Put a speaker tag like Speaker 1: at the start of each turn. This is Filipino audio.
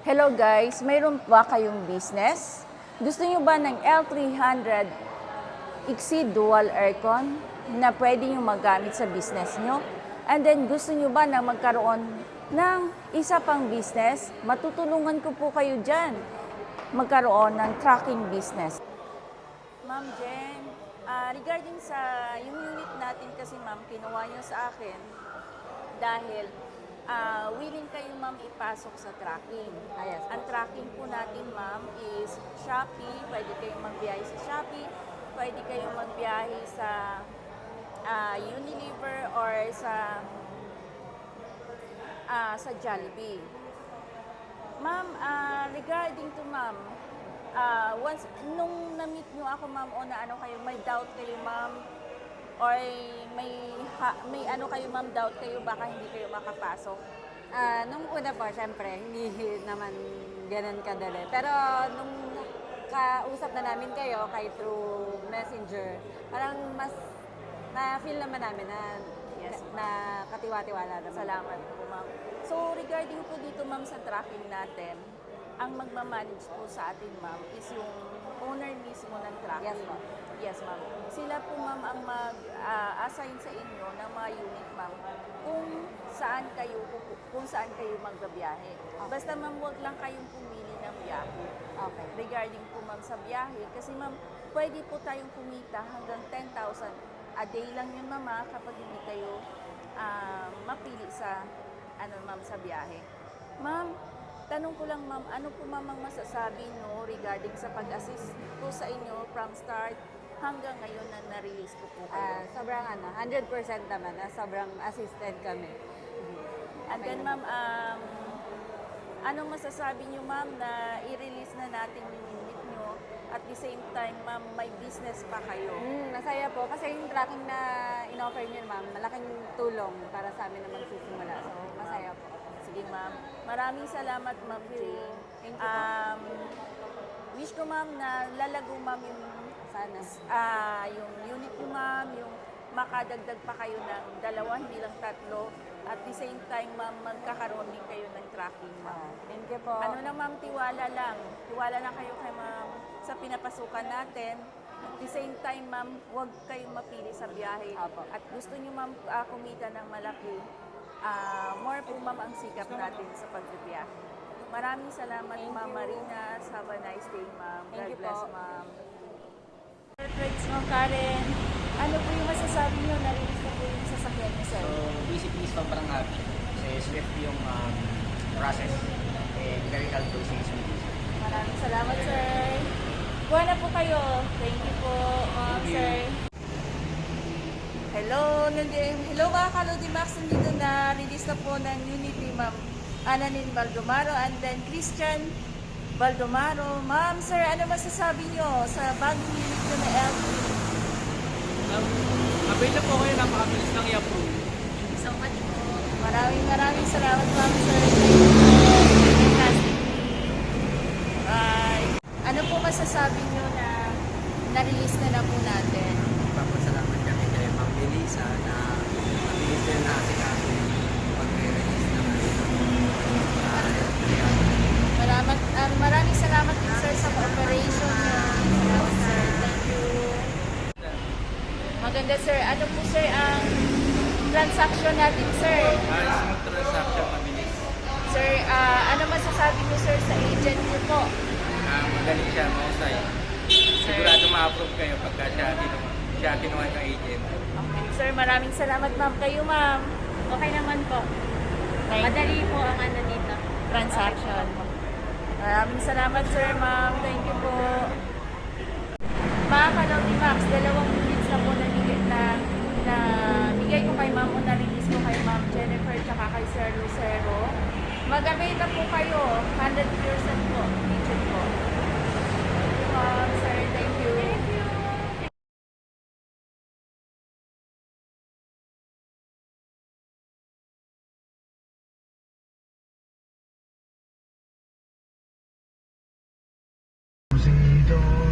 Speaker 1: Hello guys, mayroon ba kayong business? Gusto nyo ba ng L300 Exceed Dual Aircon na pwede nyo magamit sa business nyo? And then gusto nyo ba na magkaroon ng isa pang business? Matutulungan ko po kayo dyan magkaroon ng trucking business. Ma'am Jen, regarding sa yung unit natin kasi ma'am, kinuha nyo sa akin dahil willing kayo ma'am ipasok sa tracking.
Speaker 2: Yes.
Speaker 1: Ang tracking po natin ma'am is Shopee, pwede kayong magbiyahe sa Shopee, pwede kayong magbiyahe sa Unilever or sa Jollibee. Ma'am, regarding to ma'am, once nung na-meet nyo ako ma'am o na ano kayo, may doubt kayo ma'am, or may ano kayo ma'am, doubt kayo baka hindi kayo makapasok?
Speaker 2: Nung una po, syempre, hindi naman ganun kadali. Pero nung kausap na namin kayo, through Messenger, parang mas na-feel naman namin na,
Speaker 1: Yes.
Speaker 2: na katiwa-tiwala naman.
Speaker 1: Salamat po ma'am. So regarding po dito ma'am sa tracking natin, ang magmamanage po sa atin ma'am is yung owner mismo ng tracking.
Speaker 2: Yes, ma'am.
Speaker 1: Yes ma'am. Sila po ma'am ang mag-assign sa inyo ng mga unit ma'am kung saan kayo magbabiyahe.
Speaker 2: Okay.
Speaker 1: Basta ma'am huwag lang kayong pumili ng biyahe.
Speaker 2: Okay.
Speaker 1: Regarding po ma'am sa biyahe, kasi ma'am pwede po tayong kumita hanggang 10,000 a day lang yun ma'am kapag hindi kayo mapili sa ma'am sa biyahe. Ma'am, tanong ko lang ma'am, ano po ma'am ang masasabi nyo regarding sa pag-assist ko sa inyo from start hanggang ngayon na na-release ko po kayo?
Speaker 2: Sobrang 100% naman, sobrang assisted kami.
Speaker 1: And then ma'am, anong masasabi nyo ma'am na i-release na natin yung unit nyo at the same time ma'am may business pa kayo?
Speaker 2: Masaya po kasi yung tracking na in-offer niyo ma'am, malaking tulong para sa amin na magsisimula. So, masaya po.
Speaker 1: Sige ma'am. Maraming salamat ma'am Jane.
Speaker 2: Thank you po.
Speaker 1: Wish ko ma'am na lalago ma'am yung yung unit nyo ma'am, yung makadagdag pa kayo ng 2, hindi lang 3. At the same time ma'am, magkakaroon din kayo ng tracking ma'am.
Speaker 2: Thank you po.
Speaker 1: Ano na ma'am, tiwala lang. Tiwala lang kayo kay ma'am sa pinapasukan natin. At the same time ma'am, huwag kayong mapili sa biyahe.
Speaker 2: Apo.
Speaker 1: At gusto nyo ma'am kumita ng malaki, more po ma'am ang sikap natin sa pagbibiyahe. Maraming salamat ma'am Marina. Have a nice day ma'am.
Speaker 2: Thank
Speaker 1: God
Speaker 2: you
Speaker 1: bless
Speaker 2: po.
Speaker 1: ma'am. Perfect ma'am Karen. Ano po yung masasabi nyo? Narinig na po yung sasakyan niyo sir?
Speaker 3: So basically sobrang happy kasi swift yung process and very helpful sa smooth.
Speaker 1: Maraming salamat sir. Kuha na po kayo. Thank you po ma'am sir. Hello mga Kalodi Max, nandito na release na po ng unit ni Ma'am Ananin Baldomaro and then Christian Baldomaro. Ma'am, sir, ano masasabi nyo sa bagong unit nyo na L3?
Speaker 4: Available po kayo, napakabilis lang i-approve.
Speaker 1: Thank you so much po. Maraming salamat ma'am sir. Thank you po. Fantastically. Bye. Ano po masasabi nyo na na-release na po natin?
Speaker 5: Papasalamat kami kay Ma'am Melissa na mabilis na naasikaso yung pag-release ng
Speaker 1: Maraming salamat din sir sa cooperation niyo. Salamat sir. Thank you. Maganda sir. Ano po sir ang transaction natin sir?
Speaker 4: Smooth transaction, mabilis.
Speaker 1: Sir, ano masasabi niyo sir sa agent niyo po?
Speaker 4: Magaling siya, mahusay. Sigurado ma-approve kayo pagka siya kinuha ng agent.
Speaker 1: Okay. Sir, maraming salamat ma'am. Kayo ma'am. Okay naman po. Madali po ang ano dito. Transaction. Maraming salamat sir ma'am. Thank you po. Mga Kalodi Max, 2 minutes na po na bigay ko kay ma'am o na-release ko kay ma'am Jennifer tsaka kay Sir Lucero. Mag-avail na po kayo. 100% po. Agent po. Thank you ma'am. Sir, thank you.
Speaker 6: Dito